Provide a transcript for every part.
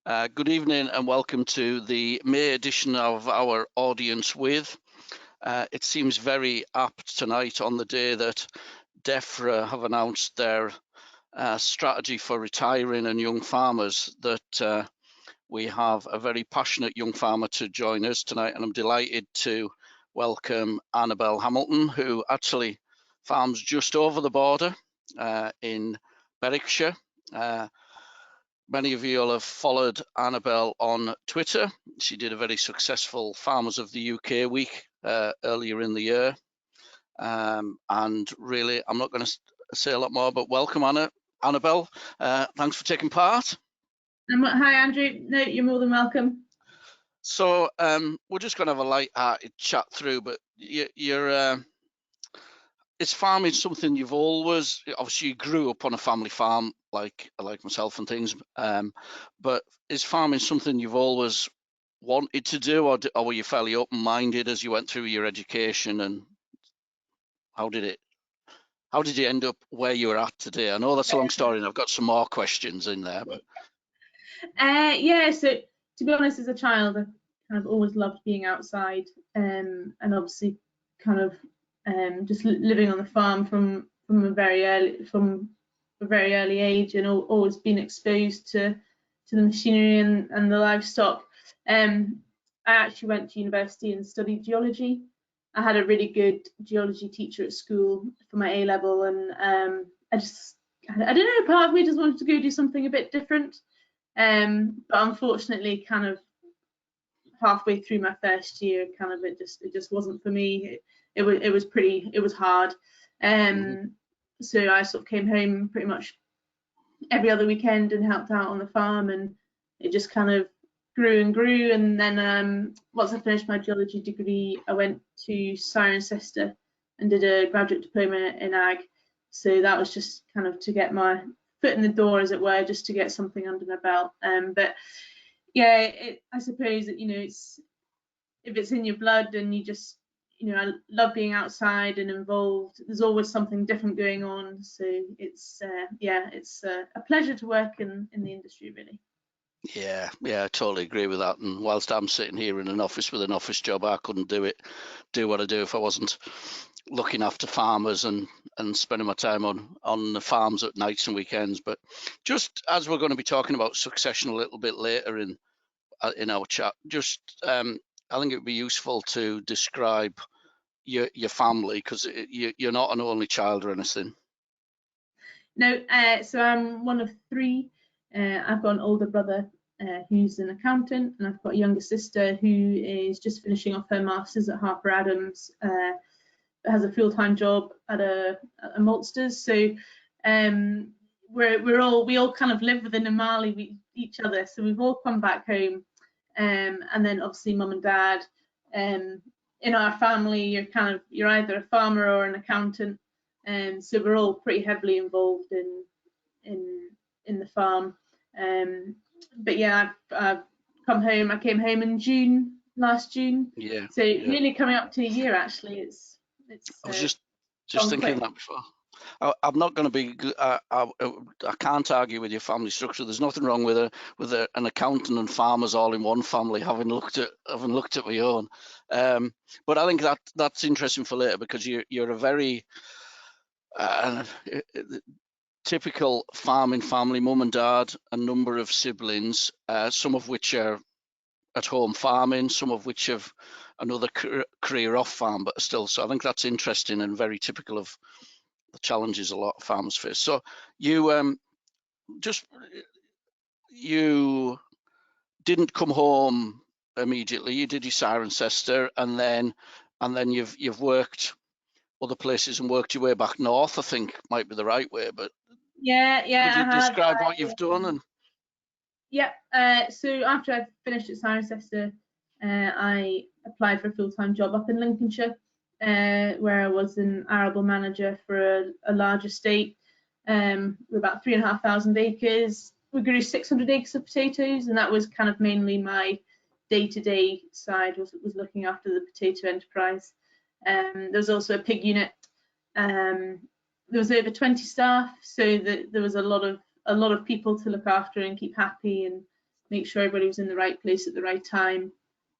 Good evening and welcome to the May edition of our Audience With. It seems very apt tonight on the day that DEFRA have announced their strategy for retiring and young farmers that we have a very passionate young farmer to join us tonight, and I'm delighted to welcome Annabel Hamilton, who actually farms just over the border in Berwickshire. Many of you will have followed Annabel on Twitter. She did a very successful Farmers of the UK week earlier in the year. And really, I'm not going to say a lot more, but welcome, Annabel. Thanks for taking part. Hi, Andrew. No, you're more than welcome. So we're just going to have a light-hearted chat through, but is farming something you've always, obviously you grew up on a family farm like myself and things, but is farming something you've always wanted to do, or were you fairly open-minded as you went through your education, and how did you end up where you are at today? I know that's a long story and I've got some more questions in there, but yeah, so to be honest, as a child I kind of always loved being outside, and obviously kind of just living on the farm from a very early age, and always been exposed to the machinery and the livestock. I actually went to university and studied geology. I had a really good geology teacher at school for my A level, and I don't know, part of me just wanted to go do something a bit different, but unfortunately kind of halfway through my first year kind of it just wasn't for me. It was hard. So I sort of came home pretty much every other weekend and helped out on the farm, and it just kind of grew and grew. And then once I finished my geology degree, I went to Cirencester and did a graduate diploma in ag. So that was just kind of to get my foot in the door, as it were, just to get something under my belt. But yeah, I suppose that, if it's in your blood and you just, I love being outside and involved, there's always something different going on. So it's it's a pleasure to work in the industry, really. Yeah, I totally agree with that. And whilst I'm sitting here in an office with an office job, I couldn't do what I do if I wasn't looking after farmers and spending my time on the farms at nights and weekends. But just as we're going to be talking about succession a little bit later in our chat, just I think it would be useful to describe your family, because you're not an only child or anything. No, so I'm one of three. I've got an older brother who's an accountant, and I've got a younger sister who is just finishing off her masters at Harper Adams, has a full-time job at a maltsters. So we all kind of live within a mile of each other. So we've all come back home, and then obviously mum and dad. In our family, you're either a farmer or an accountant, and so we're all pretty heavily involved in the farm. But yeah, I've come home. I came home in last June. Yeah. So nearly coming up to a year, actually. It's. I was just thinking that before. I'm not going to be. I can't argue with your family structure. There's nothing wrong with an accountant and farmers all in one family. Having looked at my own, but I think that's interesting for later, because you're a very typical farming family. Mum and dad, a number of siblings, some of which are at home farming, some of which have another career off farm but still. So I think that's interesting and very typical of the challenges a lot of farmers face. So you didn't come home immediately. You did your Cirencester, and then you've worked other places and worked your way back north, I think might be the right way. But yeah, could you describe what you've done? And so after I finished at Cirencester, I applied for a full-time job up in Lincolnshire, where I was an arable manager for a large estate with about 3,500 acres. We grew 600 acres of potatoes, and that was kind of mainly my day-to-day side, was looking after the potato enterprise. There was also a pig unit. There was over 20 staff, so there was a lot of people to look after and keep happy, and make sure everybody was in the right place at the right time.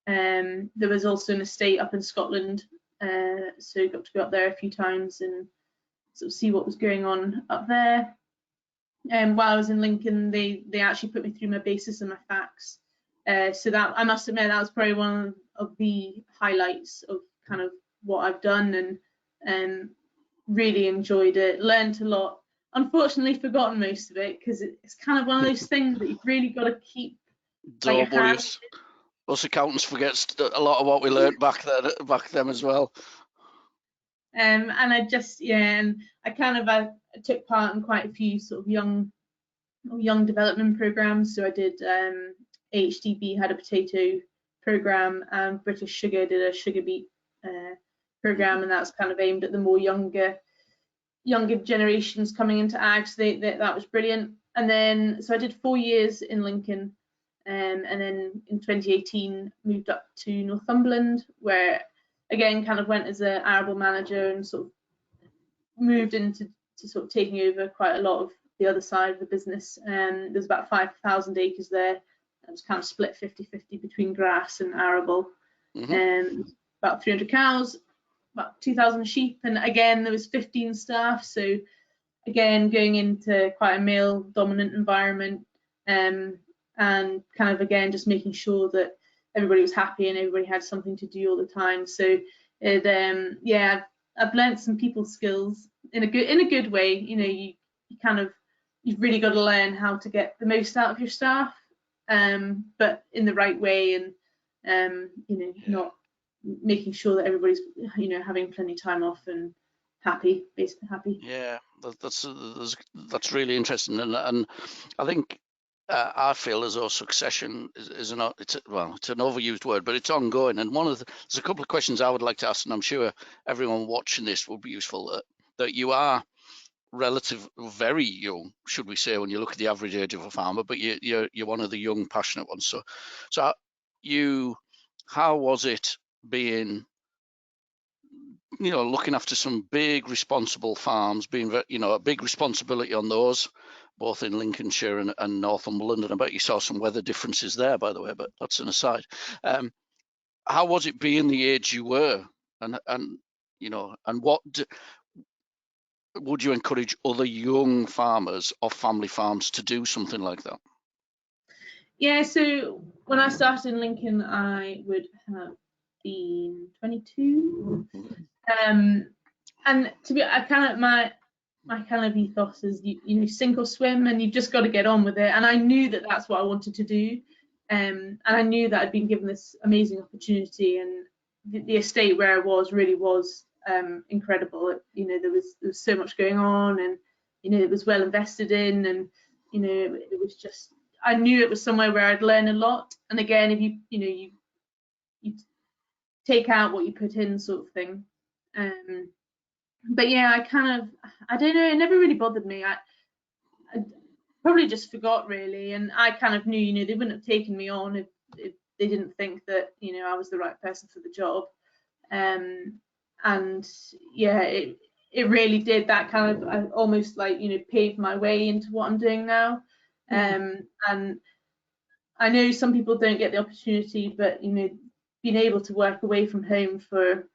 There was also an estate up in Scotland, so got to go up there a few times and sort of see what was going on up there. And while I was in Lincoln, they actually put me through my basis and my facts. So that, I must admit, that was probably one of the highlights of kind of what I've done, and really enjoyed it, learned a lot. Unfortunately, forgotten most of it because it's kind of one of those things that you've really got to keep. Don't worry, us accountants forget a lot of what we learned back then as well. And I just, and I kind of I took part in quite a few sort of young development programs. So I did HDB had a potato program, and British Sugar did a sugar beet program, and that's kind of aimed at the more younger generations coming into ag. So that was brilliant. And then so I did 4 years in Lincoln, and then in 2018 moved up to Northumberland, where again kind of went as an arable manager and sort of moved into sort of taking over quite a lot of the other side of the business. There's about 5,000 acres there. It was kind of split 50-50 between grass and arable. About 300 cows, about 2,000 sheep, and again there was 15 staff. So again, going into quite a male dominant environment, and kind of again just making sure that everybody was happy and everybody had something to do all the time. So it I've learned some people skills in a good way. You know, you've really got to learn how to get the most out of your staff, but in the right way, and you know, not making sure that everybody's, you know, having plenty of time off and basically happy. Yeah, that's really interesting, and I think I feel as though succession is an it's an overused word, but it's ongoing. And there's a couple of questions I would like to ask, and I'm sure everyone watching this will be useful. That you are very young, should we say, when you look at the average age of a farmer, but you're one of the young, passionate ones. So how was it being, you know, looking after some big responsible farms, being, you know, a big responsibility on those, both in Lincolnshire and Northumberland, and I bet you saw some weather differences there, by the way, but that's an aside. How was it being the age you were, and you know, and what would you encourage other young farmers of family farms to do something like that? Yeah, so when I started in Lincoln, I would have been 22. And to be, I kind of my kind of ethos is you know, sink or swim, and you've just got to get on with it. And I knew that that's what I wanted to do, and I knew that I'd been given this amazing opportunity, and the estate where I was really was incredible. You know, there was so much going on, and you know, it was well invested in, and you know, it was just, I knew it was somewhere where I'd learn a lot. And again, if you take out what you put in, sort of thing. But yeah, I don't know, it never really bothered me. I probably just forgot, really, and I kind of knew, you know, they wouldn't have taken me on if they didn't think that, you know, I was the right person for the job. And yeah, it really did that kind of almost like, you know, pave my way into what I'm doing now. And I know some people don't get the opportunity, but you know, being able to work away from home for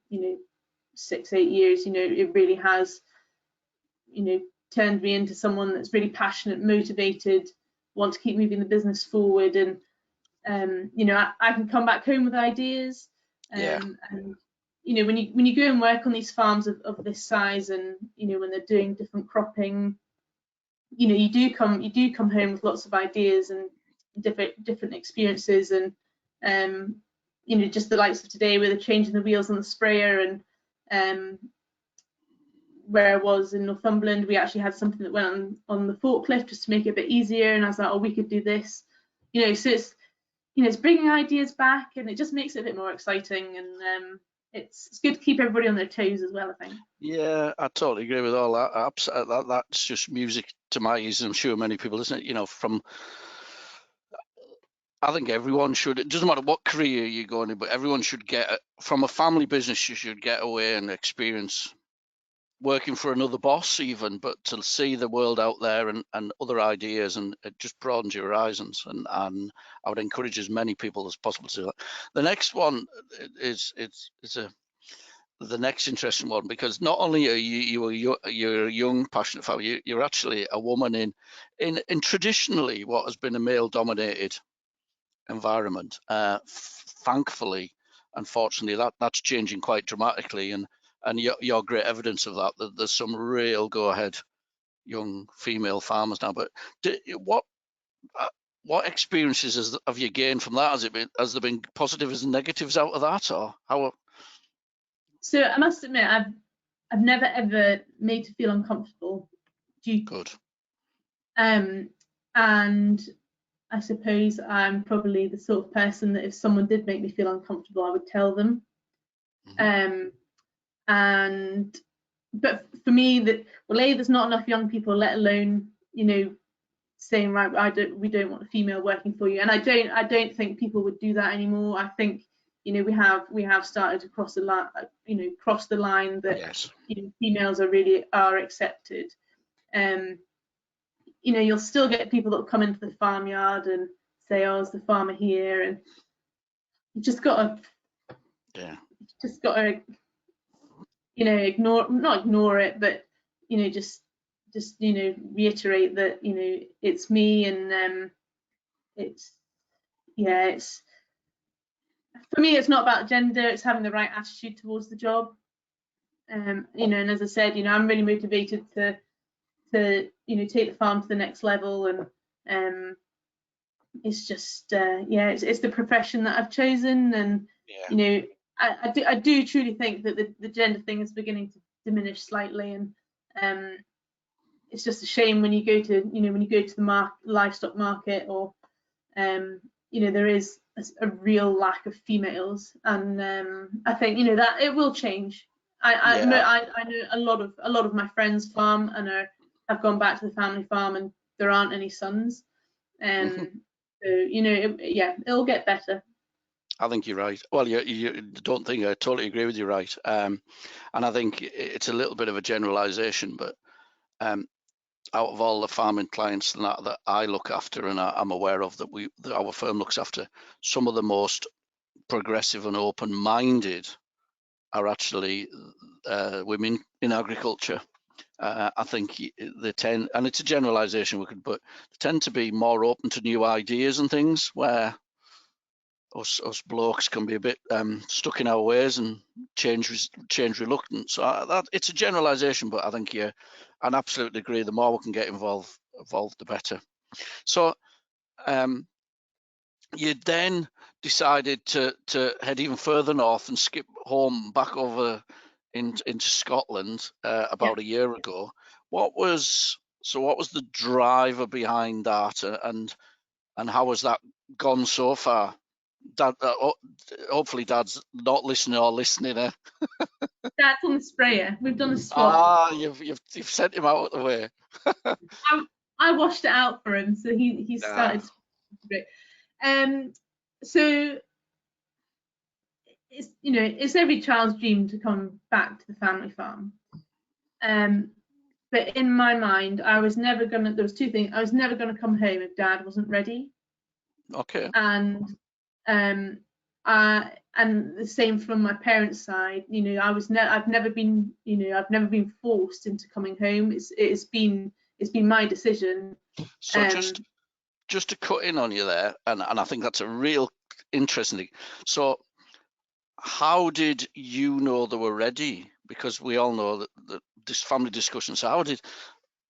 you know, 6-8 years, you know, it really has, you know, turned me into someone that's really passionate, motivated, want to keep moving the business forward. And you know, I can come back home with ideas. And you know, when you go and work on these farms of this size, and you know, when they're doing different cropping, you know, you do come home with lots of ideas and different experiences. And you know, just the likes of today, where they're changing the wheels on the sprayer, and where I was in Northumberland, we actually had something that went on the forklift just to make it a bit easier, and I was like, oh, we could do this, you know. So it's, you know, it's bringing ideas back, and it just makes it a bit more exciting, and it's good to keep everybody on their toes as well, I think. Yeah, I totally agree with all that. That's just music to my ears, and I'm sure many people, isn't it? You know, I think everyone should, it doesn't matter what career you're going in, but everyone should get, from a family business, you should get away and experience working for another boss even, but to see the world out there and other ideas, and it just broadens your horizons. And I would encourage as many people as possible to do that. The next one is the next interesting one, because not only are you're a young, passionate family, you're actually a woman in traditionally what has been a male-dominated environment. Thankfully, unfortunately, that's changing quite dramatically, and you're great evidence of that. That there's some real go-ahead young female farmers now. But what experiences have you gained from that? Has there been positives and negatives out of that, or how? So I must admit, I've never ever made to feel uncomfortable. Good. And I suppose I'm probably the sort of person that if someone did make me feel uncomfortable, I would tell them. But for me, there's not enough young people, let alone, saying, right, we don't want a female working for you. And I don't think people would do that anymore. I think, we have started to cross the line that Yes. Females are accepted. You'll still get people that will come into the farmyard and say, "Oh, is the farmer here?" And you just got to, not ignore it, but just reiterate that it's me, and it's for me, it's not about gender. It's having the right attitude towards the job. And as I said, I'm really motivated to take the farm to the next level, and it's just it's the profession that I've chosen, and I do truly think that the gender thing is beginning to diminish slightly, and it's just a shame when you go to the livestock market, or there is a real lack of females, and I think that it will change. I know a lot of my friends farm and have gone back to the family farm, and there aren't any sons, so it'll get better. I think you're right. Well, you don't think I totally agree with you, right? And I think it's a little bit of a generalisation, but out of all the farming clients that I look after and I'm aware of, that our firm looks after, some of the most progressive and open-minded are actually women in agriculture. I think they tend, and it's a generalisation, but they tend to be more open to new ideas and things, where us blokes can be a bit stuck in our ways and change reluctant. So it's a generalisation, but I think I absolutely agree. The more we can get involved, the better. So you then decided to head even further north and skip home back over into Scotland about a year ago. What was the driver behind that, and how has that gone so far? Dad, hopefully Dad's not listening or listening. Dad's on the sprayer. We've done a swap. You've sent him out of the way. I washed it out for him, so he started. So it's every child's dream to come back to the family farm. But in my mind, I was never gonna. There was two things. I was never gonna come home if Dad wasn't ready. Okay. And the same from my parents' side. I've never been forced into coming home. It's been my decision. So just to cut in on you there, and I think that's a real interesting thing. So how did you know they were ready? Because we all know that this family discussion. So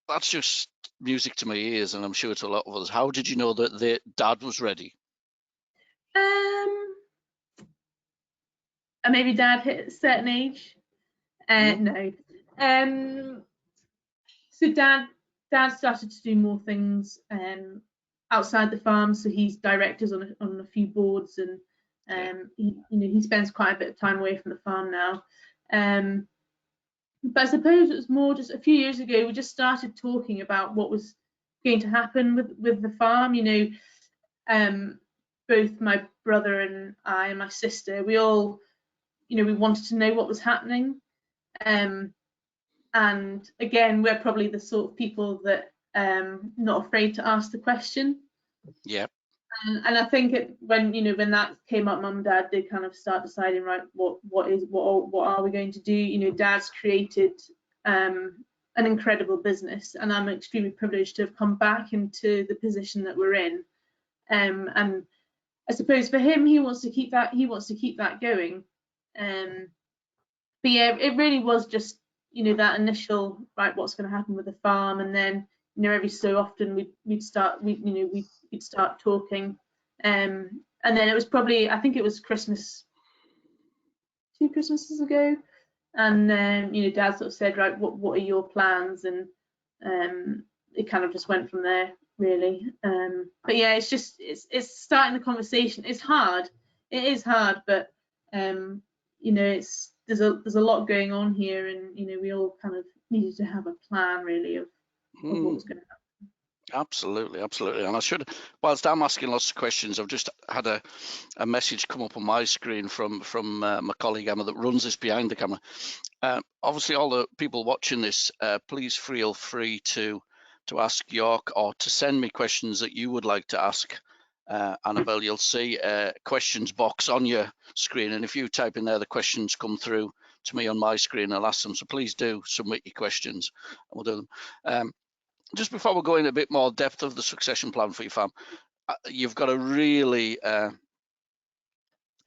that's just music to my ears, and I'm sure to a lot of others. How did you know that Dad was ready? Maybe Dad hit a certain age. No. So Dad started to do more things outside the farm. So he's directors on a few boards, and he spends quite a bit of time away from the farm now. But I suppose it was more just a few years ago we just started talking about what was going to happen with the farm. Both my brother and I and my sister, we all we wanted to know what was happening. and again, we're probably the sort of people that not afraid to ask the question. Yeah. And I think when that came up, mum and dad did kind of start deciding, right, what are we going to do? Dad's created an incredible business, and I'm extremely privileged to have come back into the position that we're in. And I suppose for him, he wants to keep that going. But yeah, it really was just that initial, right, what's going to happen with the farm, and then every so often we'd start talking, and then it was probably, I think it was Christmas, 2 Christmases ago, and then Dad sort of said, right, what are your plans, and it kind of just went from there, really. But yeah, it's starting the conversation. It's hard. It is hard, but there's a lot going on here, and we all kind of needed to have a plan, really, of what was going to happen. Absolutely, absolutely. And I should, whilst I'm asking lots of questions, I've just had a message come up on my screen from my colleague Emma that runs this behind the camera. Obviously, all the people watching this, please feel free to ask York or to send me questions that you would like to ask Annabel. You'll see a questions box on your screen, and if you type in there, the questions come through to me on my screen. I'll ask them. So please do submit your questions, and we'll do them. Just before we go into a bit more depth of the succession plan for your farm, you've got a really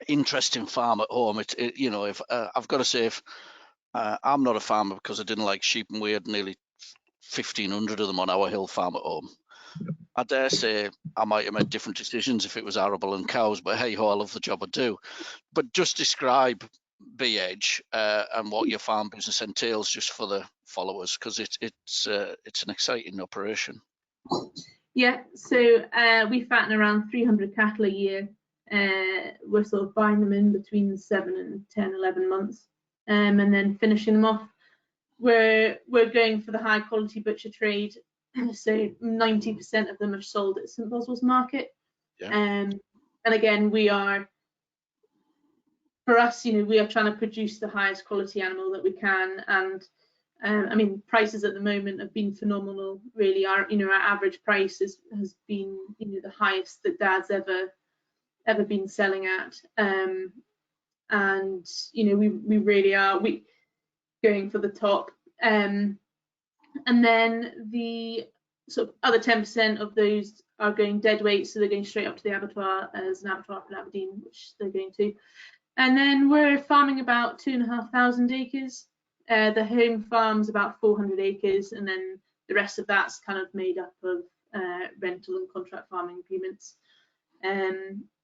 interesting farm at home. If I've got to say, if I'm not a farmer because I didn't like sheep, and we had nearly 1,500 of them on our hill farm at home. I dare say I might have made different decisions if it was arable and cows, but hey ho, I love the job I do. But just describe BH and what your farm business entails, just for the followers, because it's an exciting operation. Yeah, so we fatten around 300 cattle a year. We're sort of buying them in between 7 and 10, 11 months, and then finishing them off. We're going for the high quality butcher trade, so 90% of them are sold at St Boswell's Market. Yeah. And again, for us, we are trying to produce the highest quality animal that we can, and I mean, prices at the moment have been phenomenal. Really, our average price has been the highest that Dad's ever been selling at, and we really are going for the top. And then the sort of other 10% of those are going dead weight, so they're going straight up to the abattoir as an abattoir for Aberdeen, which they're going to. And then we're farming about 2,500 acres. The home farm's about 400 acres, and then the rest of that's kind of made up of rental and contract farming agreements.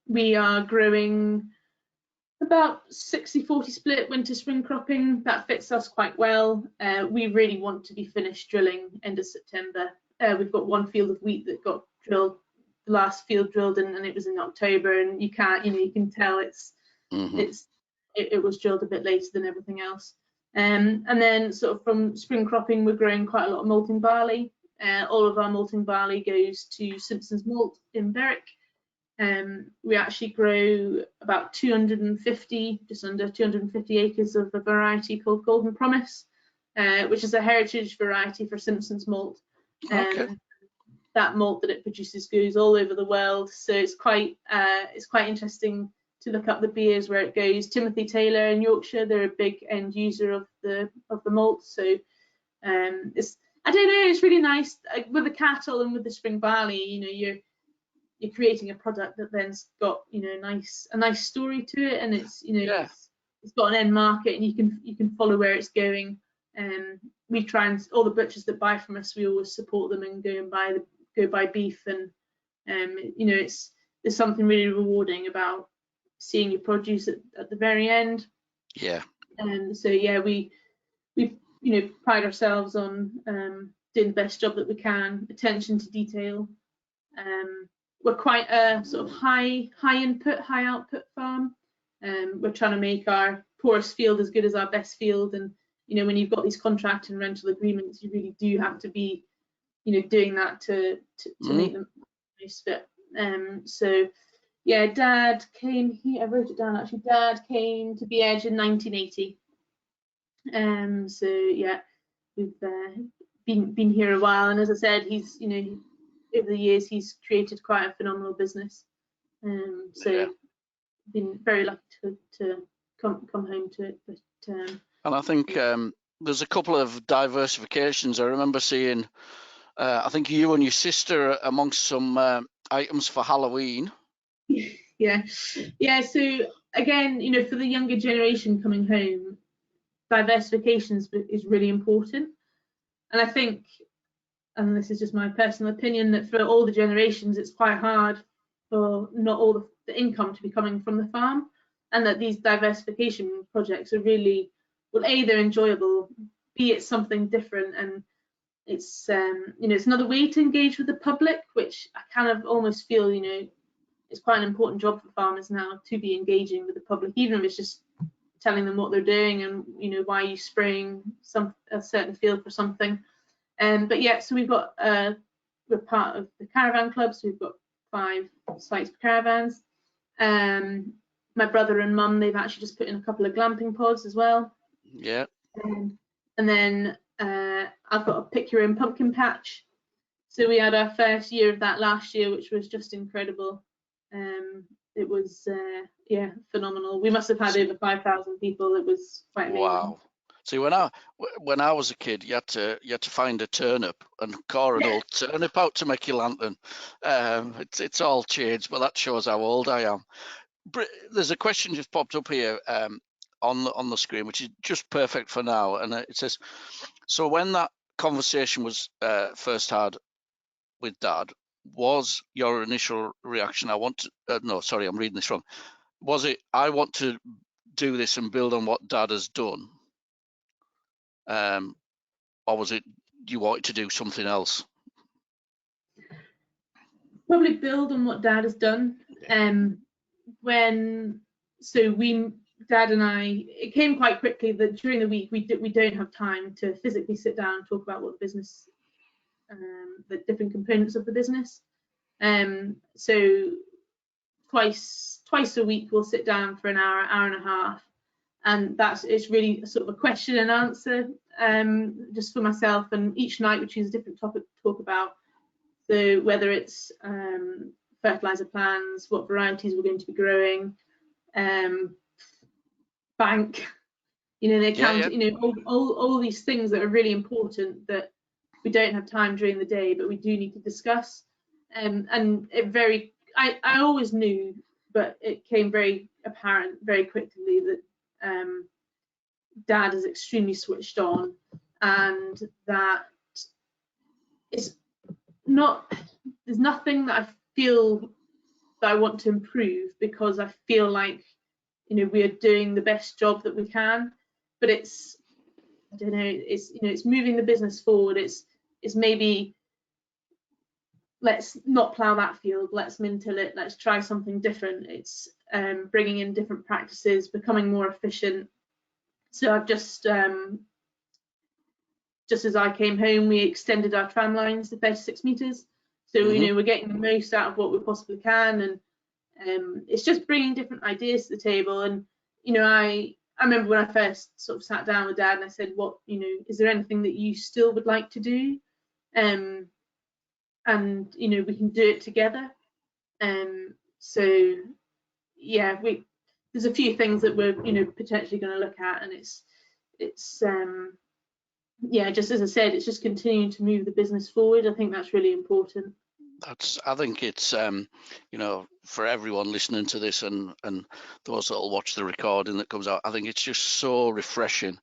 We are growing about 60-40 split winter spring cropping. That fits us quite well. We really want to be finished drilling end of September. We've got one field of wheat that got drilled, the last field drilled, and it was in October, and you can tell it was drilled a bit later than everything else. And then sort of from spring cropping, we're growing quite a lot of malting barley. All of our malting barley goes to Simpsons Malt in Berwick. We actually grow about 250, just under 250 acres of a variety called Golden Promise, which is a heritage variety for Simpsons Malt. Okay. That malt that it produces goes all over the world, so it's quite interesting to look up the beers where it goes. Timothy Taylor in Yorkshire, they're a big end user of the malt, so it's, I don't know, it's really nice with the cattle and with the spring barley. You're creating a product that then's got a nice story to it, and it's it's got an end market, and you can follow where it's going. We try, and all the butchers that buy from us, we always support them and go buy beef, and there's something really rewarding about seeing your produce at the very end. Yeah. And so yeah, we pride ourselves on doing the best job that we can, attention to detail. We're quite a sort of high input, high output farm. We're trying to make our poorest field as good as our best field, and when you've got these contract and rental agreements, you really do have to be doing that to make them most fit. So yeah, Dad came here, I wrote it down actually. Dad came to BH in 1980. So yeah, we've been here a while, and as I said, he's over the years he's created quite a phenomenal business. So been very lucky to come home to it. But and I think there's a couple of diversifications. I remember seeing, I think you and your sister amongst some items for Halloween. Yeah. So again, for the younger generation coming home, diversification is really important. And I think, and this is just my personal opinion, that for all the generations, it's quite hard for not all the income to be coming from the farm, and that these diversification projects are really, well, A, they're enjoyable, B, it's something different, and it's it's another way to engage with the public, which I kind of almost feel it's quite an important job for farmers now, to be engaging with the public, even if it's just telling them what they're doing and why you're spraying a certain field for something. But yeah, so we're part of the caravan club, so we've got 5 sites for caravans. My brother and mum, they've actually just put in a couple of glamping pods as well. Yeah. And then I've got a pick your own pumpkin patch. So we had our first year of that last year, which was just incredible. It was phenomenal. We must have had over 5,000 people. It was quite amazing. Wow. See, when I was a kid, you had to find a turnip and core an old turnip out to make your lantern. It's all changed, but that shows how old I am. There's a question just popped up here on the screen, which is just perfect for now, and it says, so when that conversation was first had with Dad, was your initial reaction, I'm reading this wrong. Was it, I want to do this and build on what Dad has done? Or was it, you wanted to do something else? Probably build on what Dad has done. Dad and I, it came quite quickly that during the week we don't have time to physically sit down and talk about what the business, the different components of the business. So twice a week we'll sit down for an hour and a half, and it's really sort of a question and answer, just for myself, and each night we choose a different topic to talk about. So whether it's fertilizer plans, what varieties we're going to be growing, bank, the account, all these things that are really important that we don't have time during the day, but we do need to discuss. And I always knew, but it came very apparent very quickly that Dad is extremely switched on, and that there's nothing that I feel that I want to improve, because I feel like we are doing the best job that we can, but it's moving the business forward. It's maybe, let's not plough that field, let's min-till it, let's try something different. It's bringing in different practices, becoming more efficient. So I've just as I came home, we extended our tram lines to 36 metres. So we're getting the most out of what we possibly can, and it's just bringing different ideas to the table. And I remember when I first sort of sat down with Dad and I said, what is there anything that you still would like to do? And we can do it together. So yeah, there's a few things that we're potentially going to look at, and it's just as I said, it's just continuing to move the business forward. I think that's really important. I think it's for everyone listening to this and those that will watch the recording that comes out, I think it's just so refreshing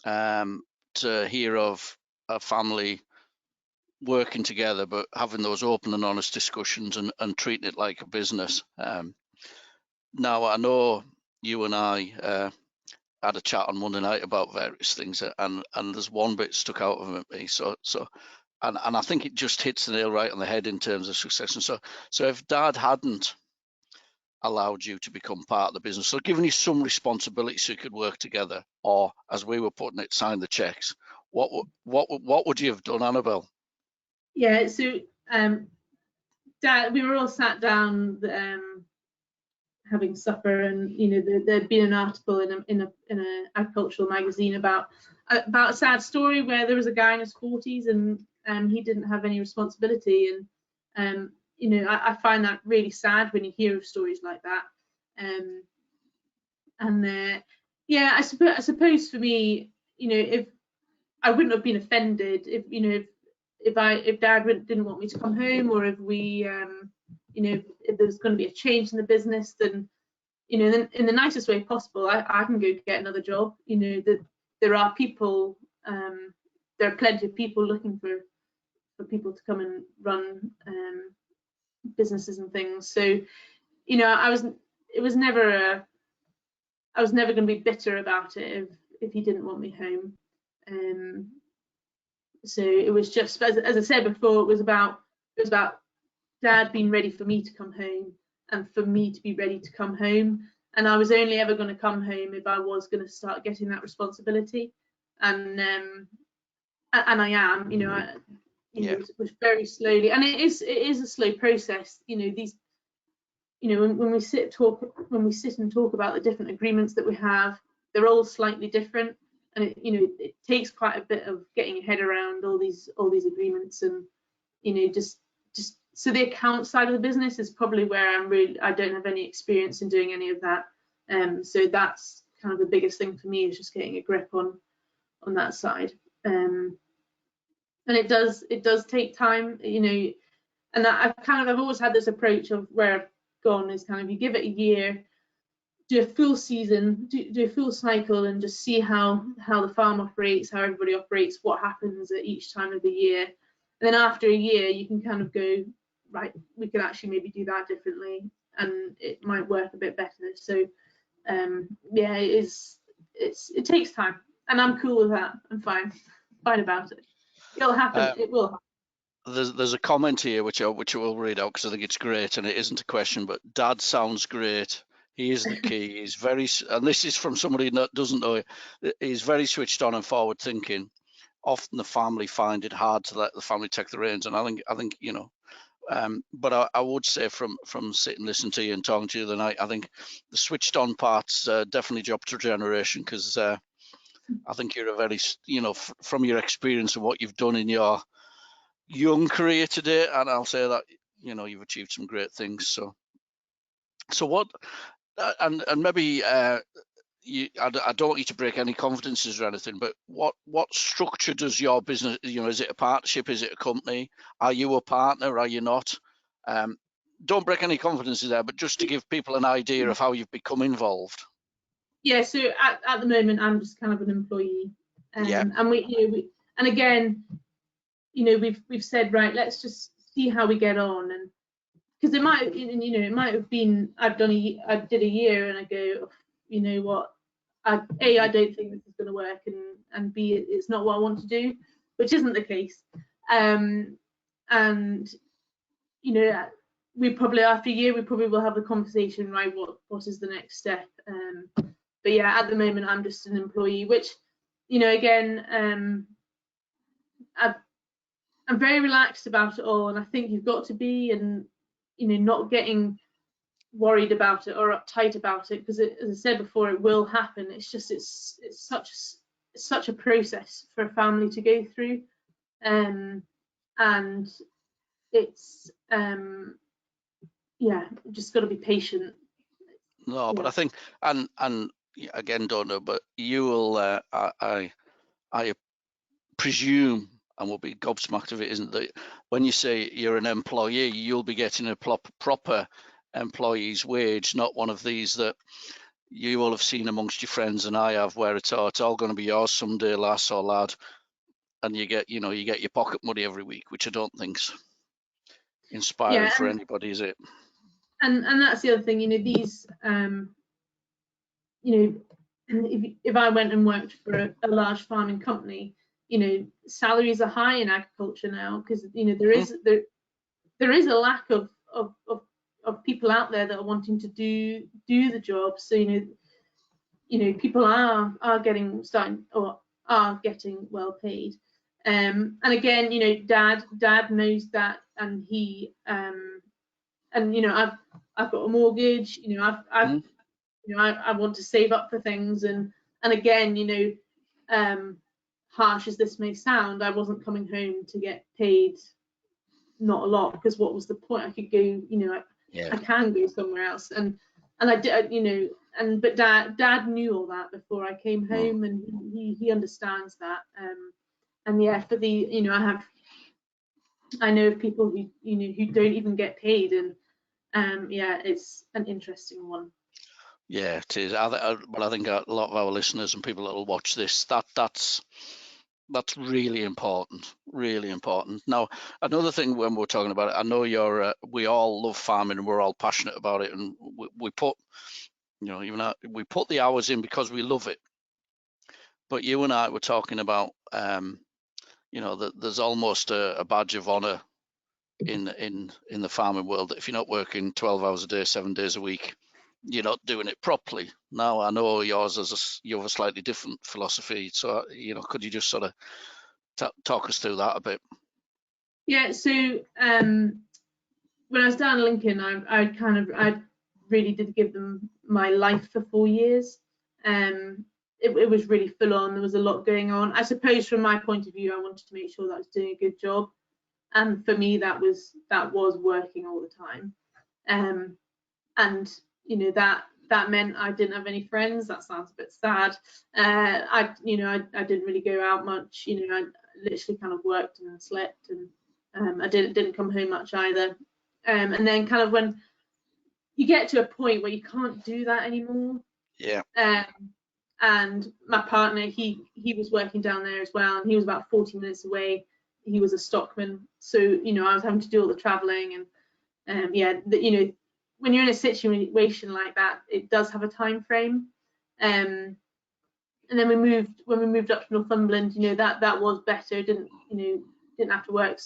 to hear of a family working together, but having those open and honest discussions and treating it like a business. Now, I know you and I had a chat on Monday night about various things, and there's one bit stuck out of me. And I think it just hits the nail right on the head in terms of succession. So if Dad hadn't allowed you to become part of the business, so given you some responsibility so you could work together, or as we were putting it, sign the checks, what would you have done, Annabel? Yeah, so Dad, we were all sat down having supper, and there'd been an article in an agricultural magazine about about a sad story where there was a guy in his 40s and he didn't have any responsibility, and you know, I find that really sad when you hear of stories like that. Yeah, I suppose for me, you know, if I wouldn't have been offended if, you know, if Dad didn't want me to come home, or if we, you know, if there's going to be a change in the business, then, you know, then in the nicest way possible, I can go get another job. You know, that there are people, there are plenty of people looking for people to come and run businesses and things. So, you know, I was never going to be bitter about it if he didn't want me home. So it was just, as I said before, it was about Dad being ready for me to come home and for me to be ready to come home. And I was only ever going to come home if I was going to start getting that responsibility. And I am, you know, it was very slowly, and it is a slow process. You know, these, you know, when we sit and talk about the different agreements that we have, they're all slightly different, and it takes quite a bit of getting your head around all these agreements, and you know, just so the account side of the business is probably where I don't have any experience in doing any of that. So that's kind of the biggest thing for me, is just getting a grip on that side. And it does take time, you know, and I've always had this approach of where I've gone is kind of, you give it a year, do a full season, do a full cycle, and just see how the farm operates, how everybody operates, what happens at each time of the year. And then after a year, you can kind of go, right, we can actually maybe do that differently, and it might work a bit better. So yeah, it takes time, and I'm cool with that. I'm fine about it. It'll happen. It will happen. There's a comment here which I will read out because I think it's great, and it isn't a question, but Dad sounds great. He is the key. He's very, and this is from somebody that doesn't know it. He's very switched on and forward thinking. Often the family find it hard to let the family take the reins, and I think you know. But I would say from sitting listening to you and talking to you the night, I think the switched on part's definitely job to generation, because I think you're a very, you know, from your experience and what you've done in your young career today, and I'll say that, you know, you've achieved some great things. So what, and maybe I don't want you to break any confidences or anything, but what structure does your business, you know, is it a partnership, is it a company, are you a partner, are you not? Don't break any confidences there, but just to give people an idea of how you've become involved. Yeah, so at the moment I'm just kind of an employee, and we and again, you know, we've said, right, let's just see how we get on, and because it might, you know, it might have been I did a year and I go, oh, you know what, I don't think this is going to work, and B, it's not what I want to do, which isn't the case. And you know, we probably, after a year, we probably will have a conversation, right, what is the next step. But yeah, at the moment I'm just an employee, which, you know, again, I'm very relaxed about it all, and I think you've got to be, and you know, not getting worried about it or uptight about it, because as I said before, it will happen. It's just it's such a process for a family to go through, and it's yeah, just got to be patient. No, but I think, and again, don't know, but you will, I presume, and will be gobsmacked if it isn't, that when you say you're an employee, you'll be getting a proper employee's wage, not one of these that you will have seen amongst your friends, and I have, where it's all going to be yours someday, lass or lad, and you get your pocket money every week, which I don't think's inspiring for anybody, is it? And that's the other thing, you know, these you know, if I went and worked for a large farming company, you know, salaries are high in agriculture now, because you know there is a lack of people out there that are wanting to do the job. So you know people are getting well paid, and again, you know, dad knows that, and he and you know, I've got a mortgage, you know, I want to save up for things, and again, you know, harsh as this may sound, I wasn't coming home to get paid not a lot, because what was the point? I could go, you know, I can go somewhere else, and I did, you know, but dad knew all that before I came home, and he understands that. And yeah, for the, you know, I know of people who, you know, who don't even get paid, and yeah, it's an interesting one. Yeah, it is. But I think a lot of our listeners and people that will watch this, that's really important, really important. Now, another thing when we're talking about it, I know we all love farming and we're all passionate about it, and we put, you know, we put the hours in because we love it. But you and I were talking about, you know, that there's almost a badge of honour in the farming world that if you're not working 12 hours a day, 7 days a week, you're not doing it properly. Now, I know you have a slightly different philosophy, so, you know, could you just sort of talk us through that a bit? Yeah, so when I was down in Lincoln, I really did give them my life for 4 years. It was really full on. There was a lot going on. I suppose from my point of view, I wanted to make sure that I was doing a good job, and for me, that was working all the time. And you know, that meant I didn't have any friends. That sounds a bit sad. I didn't really go out much. You know, I literally kind of worked and slept, and I didn't come home much either. And then kind of when you get to a point where you can't do that anymore. Yeah. And my partner, he was working down there as well, and he was about 40 minutes away. He was a stockman, so you know, I was having to do all the traveling, and you know, when you're in a situation like that, it does have a time frame. And then when we moved up to Northumberland, you know, that was better. Didn't have to work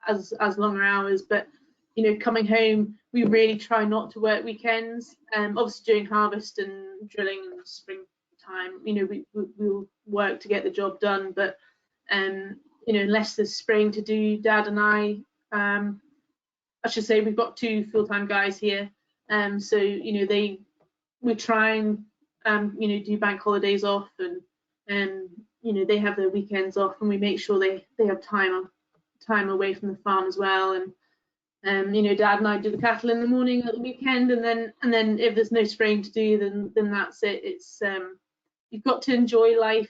as longer hours, but you know, coming home, we really try not to work weekends. Obviously during harvest and drilling and springtime, you know, we'll work to get the job done, but you know, unless there's spraying to do, Dad and I should say, we've got 2 full-time guys here, so you know, we try and you know, do bank holidays off, and you know, they have their weekends off, and we make sure they have time away from the farm as well. And you know, Dad and I do the cattle in the morning at the weekend, and then if there's no spraying to do, then that's it. It's you've got to enjoy life.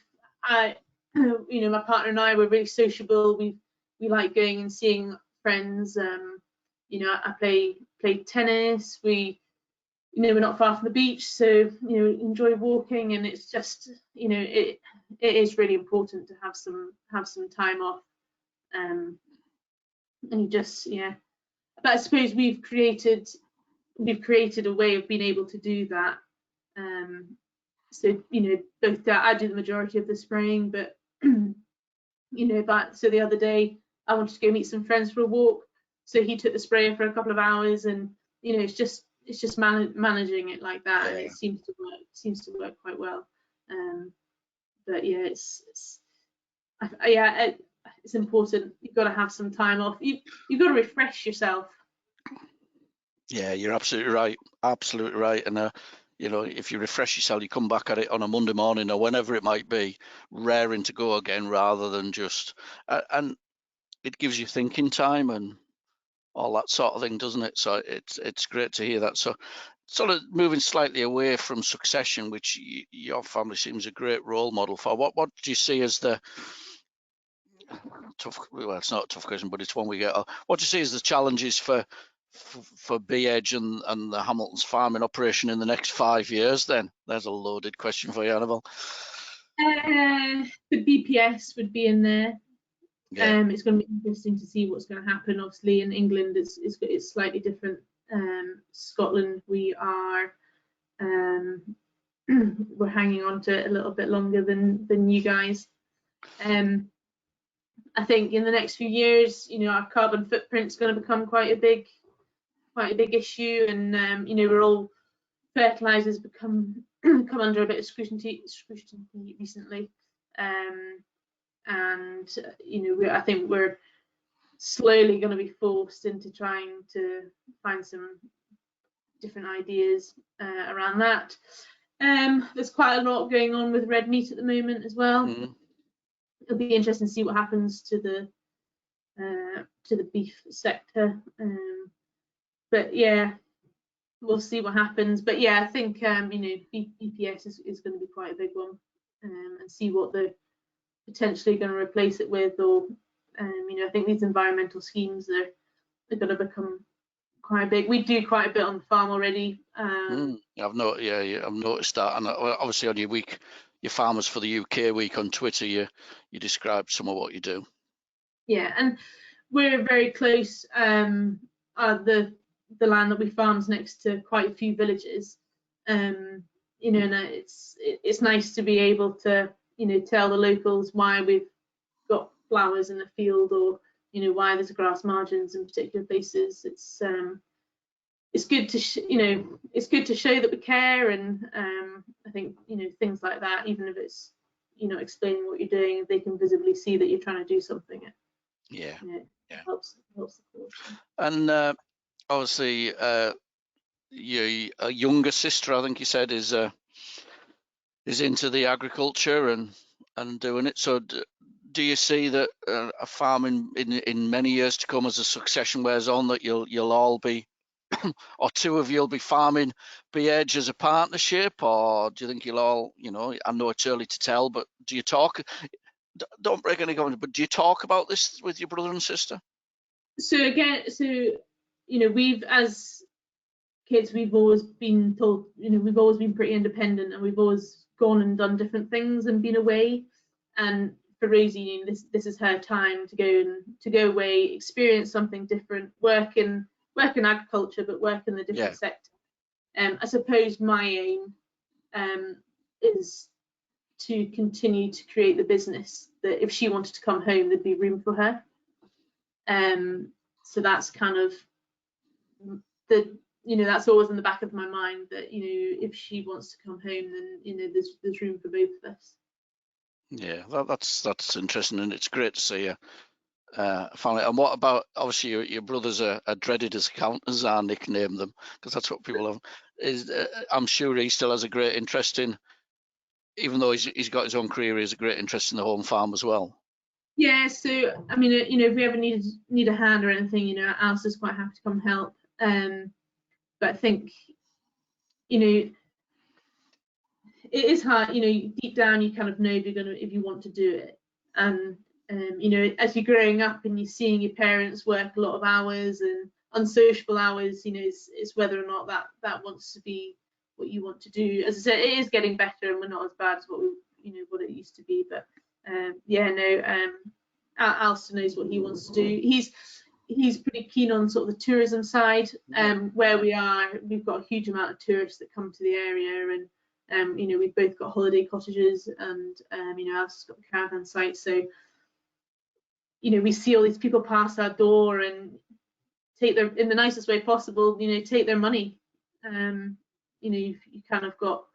You know, my partner and I were really sociable. We like going and seeing friends. You know, I play tennis. You know, we're not far from the beach, so you know, enjoy walking. And it's just, you know, it is really important to have some time off. And you just, yeah. But I suppose we've created a way of being able to do that. So you know, both that I do the majority of the spraying, but you know, so the other day I wanted to go meet some friends for a walk, so he took the sprayer for a couple of hours, and you know, it's just managing it like that, and it seems to work quite well. But yeah, it's important. You've got to have some time off. You've got to refresh yourself. Yeah, you're absolutely right. Absolutely right. And you know, if you refresh yourself, you come back at it on a Monday morning or whenever it might be, raring to go again, rather than just and it gives you thinking time and all that sort of thing, doesn't it? So it's great to hear that. So sort of moving slightly away from succession, which your family seems a great role model for. What do you see as the tough? Well, it's not a tough question, but it's one we get. What do you see as the challenges for B-Edge and the Hamilton's farming operation in the next 5 years? Then there's a loaded question for you, Annabel. The BPS would be in there. Yeah. It's going to be interesting to see what's going to happen. Obviously, in England, it's slightly different. Scotland, we are we're hanging on to it a little bit longer than you guys. I think in the next few years, you know, our carbon footprint's going to become quite a big issue, and you know, we're all fertilizers come under a bit of scrutiny recently. And you know, I think we're slowly going to be forced into trying to find some different ideas around that. There's quite a lot going on with red meat at the moment as well. it'll be interesting to see what happens to the beef sector. But yeah, we'll see what happens. But yeah, I think BPS is going to be quite a big one, and see what they're potentially going to replace it with, or I think these environmental schemes are going to become quite big. We do quite a bit on the farm already. I've noticed that, and obviously on your Farmers for the UK week on Twitter, you described some of what you do. Yeah, and we're very close. The land that we farm is next to quite a few villages, and it's nice to be able to tell the locals why we've got flowers in the field, or why there's grass margins in particular places. It's good to it's good to show that we care, and I think things like that, even if it's explaining what you're doing, if they can visibly see that you're trying to do something, it helps the cause. And obviously, your younger sister, I think you said, is into the agriculture and doing it. So do you see that a farm in many years to come, as the succession wears on, that you'll all be or two of you'll be farming BH as a partnership, or do you think you'll all, I know it's early to tell, but do you talk, don't break any comments, but do you talk about this with your brother and sister? So we've, as kids, we've always been told, we've always been pretty independent, and we've always gone and done different things and been away. And for Rosie, this is her time to go away, experience something different, work in agriculture, but work in the different sector. I suppose my aim is to continue to create the business that if she wanted to come home, there'd be room for her. So that's kind of that's always in the back of my mind, that if she wants to come home, then there's room for both of us. Yeah, that's interesting, and it's great to see you finally. And what about, obviously your brothers are dreaded as accountants, I nickname them, because that's what people have. I'm sure he still has a great interest in, even though he's got his own career, he has a great interest in the home farm as well. Yeah, so I mean, if we ever need a hand or anything, Alistair's quite happy to come help. But I think, it is hard. Deep down, you kind of know if you want to do it. And as you're growing up and you're seeing your parents work a lot of hours and unsociable hours, it's whether or not that wants to be what you want to do. As I said, it is getting better, and we're not as bad as what it used to be. But Alistair knows what he wants to do. He's pretty keen on sort of the tourism side. Where we are, we've got a huge amount of tourists that come to the area, and we've both got holiday cottages, and Alistair's got the caravan site. So we see all these people pass our door and take their, in the nicest way possible, take their money. You kind of got,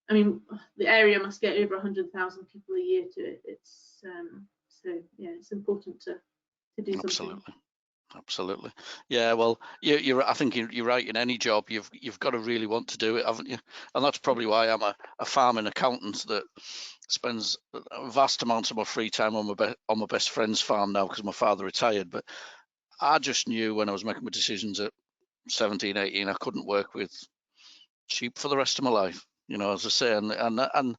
I mean, the area must get over 100,000 people a year to it. It's so yeah, it's important to do something. Absolutely. Yeah, well, I think you're right. In any job, you've got to really want to do it, haven't you? And that's probably why I'm a farming accountant that spends vast amounts of my free time on my best friend's farm now, because my father retired. But I just knew when I was making my decisions at 17, 18, I couldn't work with sheep for the rest of my life. As I say, and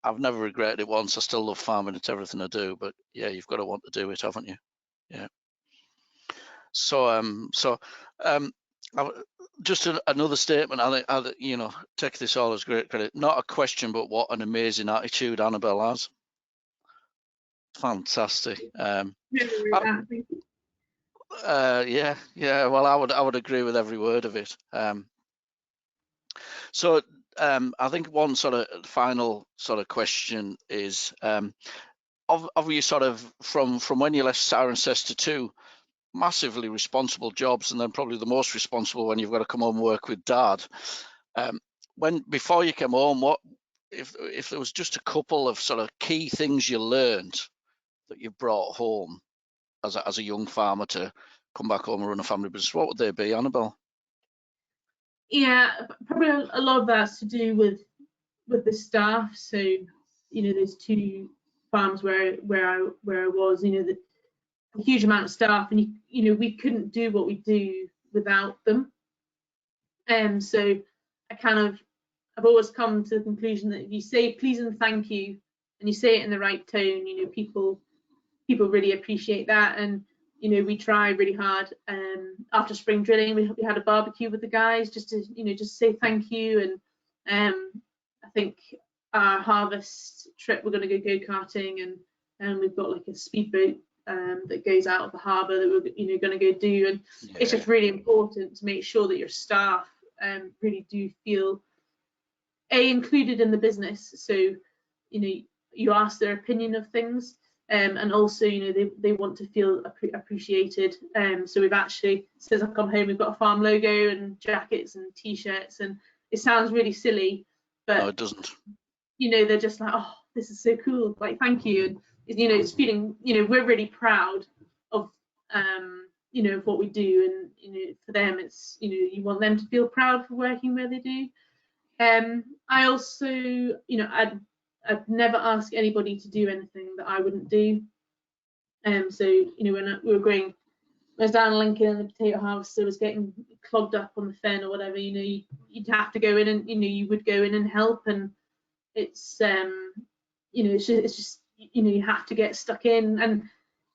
I've never regretted it once. I still love farming. It's everything I do. But yeah, you've got to want to do it, haven't you? Yeah. So just another statement. I take this all as great credit. Not a question, but what an amazing attitude Annabel has. Fantastic. Yeah. Well, I would agree with every word of it. So I think one sort of final sort of question is, of you sort of from when you left Cirencester to massively responsible jobs, and then probably the most responsible when you've got to come home and work with Dad. Before you came home, what if there was just a couple of sort of key things you learned that you brought home as a young farmer to come back home and run a family business, what would they be, Annabel? Yeah, probably a lot of that's to do with the staff. So there's two farms where I was, the huge amount of staff, and we couldn't do what we do without them. So I've always come to the conclusion that if you say please and thank you, and you say it in the right tone, people really appreciate that. And we try really hard. After spring drilling, we had a barbecue with the guys just to just say thank you. And I think our harvest trip, we're going to go karting, and we've got like a speedboat that goes out of the harbour that we're going to go do. And it's just really important to make sure that your staff really do feel included in the business. So you ask their opinion of things, and also they want to feel appreciated. So we've actually, since I've come home, we've got a farm logo and jackets and t-shirts, and it sounds really silly, but no, it doesn't. They're just like, oh, this is so cool, like thank you. And it's feeling, we're really proud of of what we do, and for them it's you want them to feel proud for working where they do. I also I'd never ask anybody to do anything that I wouldn't do. So when we were growing, I was down in Lincoln and the potato harvester was getting clogged up on the fen or whatever, you'd have to go in, and you would go in and help. And it's it's just you have to get stuck in, and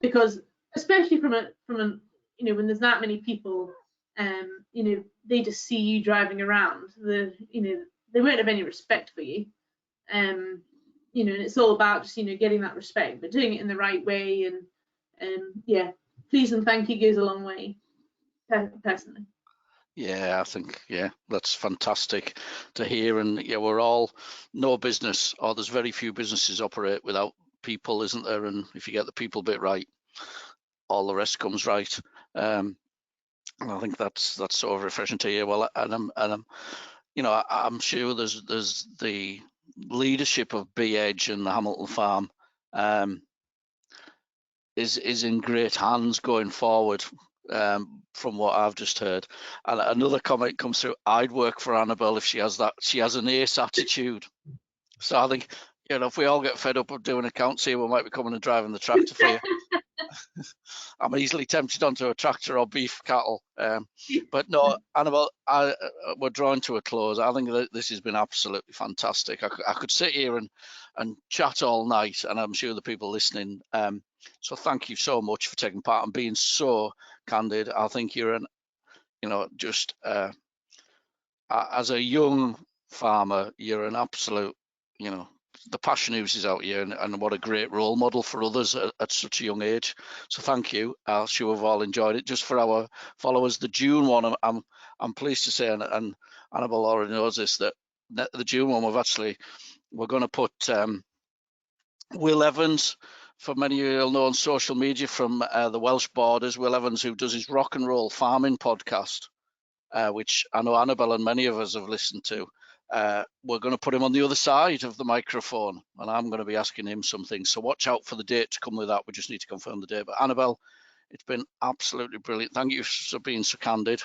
because especially from a when there's that many people, they just see you driving around, they won't have any respect for you. And it's all about just getting that respect, but doing it in the right way. And please and thank you goes a long way, personally. Yeah, I think that's fantastic to hear. And we're all no business, or there's very few businesses operate without people, isn't there? And if you get the people bit right, all the rest comes right. And I think that's so refreshing to hear. Well, and I'm sure there's the leadership of B-Edge and the Hamilton farm is in great hands going forward, from what I've just heard. And another comment comes through: I'd work for Annabel if she has an ace attitude. So I think if we all get fed up of doing accounts here, we might be coming and driving the tractor for you. I'm easily tempted onto a tractor or beef cattle. But no, Annabel, we're drawing to a close. I think that this has been absolutely fantastic. I could sit here and chat all night, and I'm sure the people listening. So thank you so much for taking part and being so candid. I think you're as a young farmer, you're an absolute, the passion oozes out here, and what a great role model for others at such a young age. So thank you. I'm sure we've all enjoyed it. Just for our followers, the June one, I'm pleased to say, and Annabel already knows this, that the June one we're going to put Will Evans, for many of you will know on social media from the Welsh borders, Will Evans, who does his rock and roll farming podcast, which I know Annabel and many of us have listened to. We're going to put him on the other side of the microphone, and I'm going to be asking him some things. So watch out for the date to come with that. We just need to confirm the date. But Annabel, it's been absolutely brilliant. Thank you for being so candid.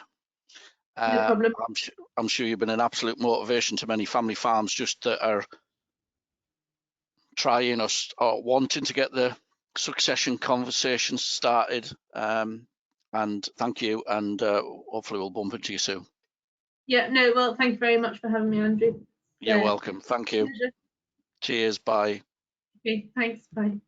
No problem. I'm sure you've been an absolute motivation to many family farms just that are trying or wanting to get the succession conversations started. And thank you, and hopefully we'll bump into you soon. Yeah, no, well, thank you very much for having me, Andrew. You're welcome. Thank you. Pleasure. Cheers. Bye. Okay, thanks. Bye.